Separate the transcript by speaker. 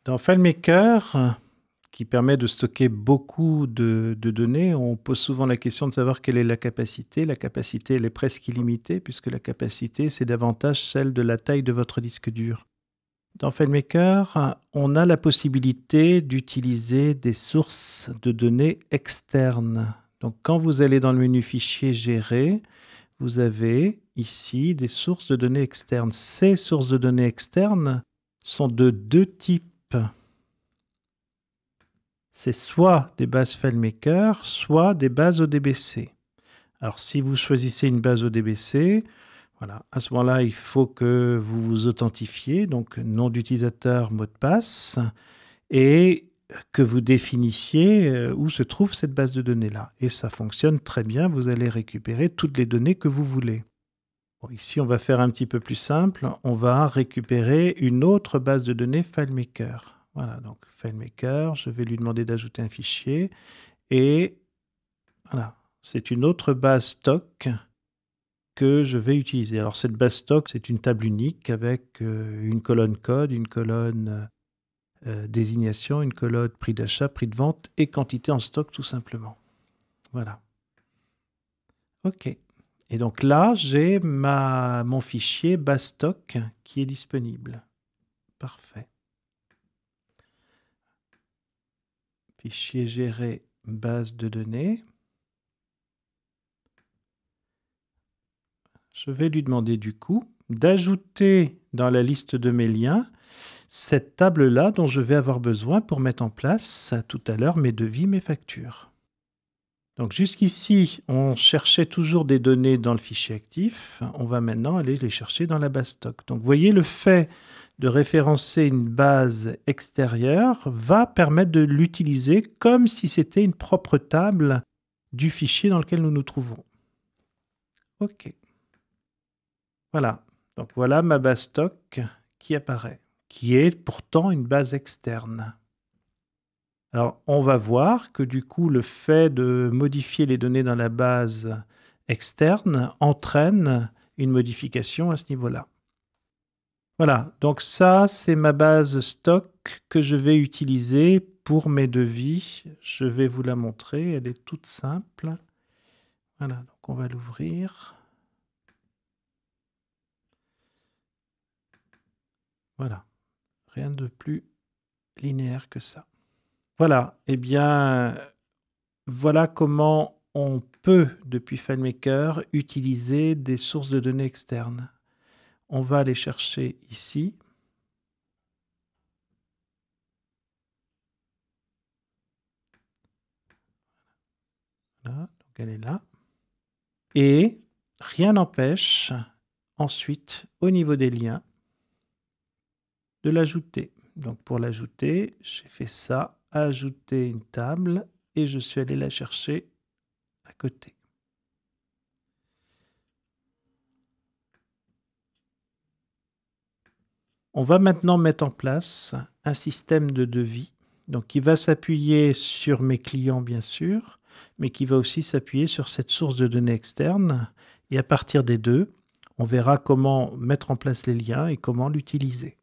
Speaker 1: Dans FileMaker, qui permet de stocker beaucoup de données, on pose souvent la question de savoir quelle est la capacité. La capacité, elle est presque illimitée, puisque la capacité, c'est davantage celle de la taille de votre disque dur. Dans FileMaker, on a la possibilité d'utiliser des sources de données externes. Donc, quand vous allez dans le menu Fichier, Gérer, vous avez ici des sources de données externes. Ces sources de données externes sont de deux types. C'est soit des bases FileMaker, soit des bases ODBC. Alors, si vous choisissez une base ODBC, voilà, à ce moment-là, il faut que vous vous authentifiez, donc nom d'utilisateur, mot de passe, et que vous définissiez où se trouve cette base de données-là. Et ça fonctionne très bien, vous allez récupérer toutes les données que vous voulez. Bon, ici, on va faire un petit peu plus simple, on va récupérer une autre base de données FileMaker. Voilà, donc FileMaker, je vais lui demander d'ajouter un fichier, et voilà, c'est une autre base stock que je vais utiliser. Alors cette base stock, c'est une table unique avec une colonne code, une colonne désignation, une colonne prix d'achat, prix de vente et quantité en stock tout simplement. Voilà. OK. Et donc là, j'ai mon fichier base stock qui est disponible. Parfait. Fichier gérer base de données. Je vais lui demander du coup d'ajouter dans la liste de mes liens cette table-là dont je vais avoir besoin pour mettre en place tout à l'heure mes devis, mes factures. Donc jusqu'ici, on cherchait toujours des données dans le fichier actif. On va maintenant aller les chercher dans la base stock. Donc vous voyez, le fait de référencer une base extérieure va permettre de l'utiliser comme si c'était une propre table du fichier dans lequel nous nous trouvons. OK. Voilà. Donc voilà ma base stock qui apparaît, qui est pourtant une base externe. Alors, on va voir que du coup, le fait de modifier les données dans la base externe entraîne une modification à ce niveau-là. Voilà, donc ça, c'est ma base stock que je vais utiliser pour mes devis. Je vais vous la montrer, elle est toute simple. Voilà, donc on va l'ouvrir. Voilà, rien de plus linéaire que ça. Voilà, eh bien, voilà comment on peut, depuis FileMaker, utiliser des sources de données externes. On va aller chercher ici. Voilà, donc elle est là. Et rien n'empêche ensuite, au niveau des liens, de l'ajouter. Donc pour l'ajouter, j'ai fait ça, ajouter une table, et je suis allé la chercher à côté. On va maintenant mettre en place un système de devis, donc qui va s'appuyer sur mes clients bien sûr, mais qui va aussi s'appuyer sur cette source de données externe. Et à partir des deux, on verra comment mettre en place les liens et comment l'utiliser.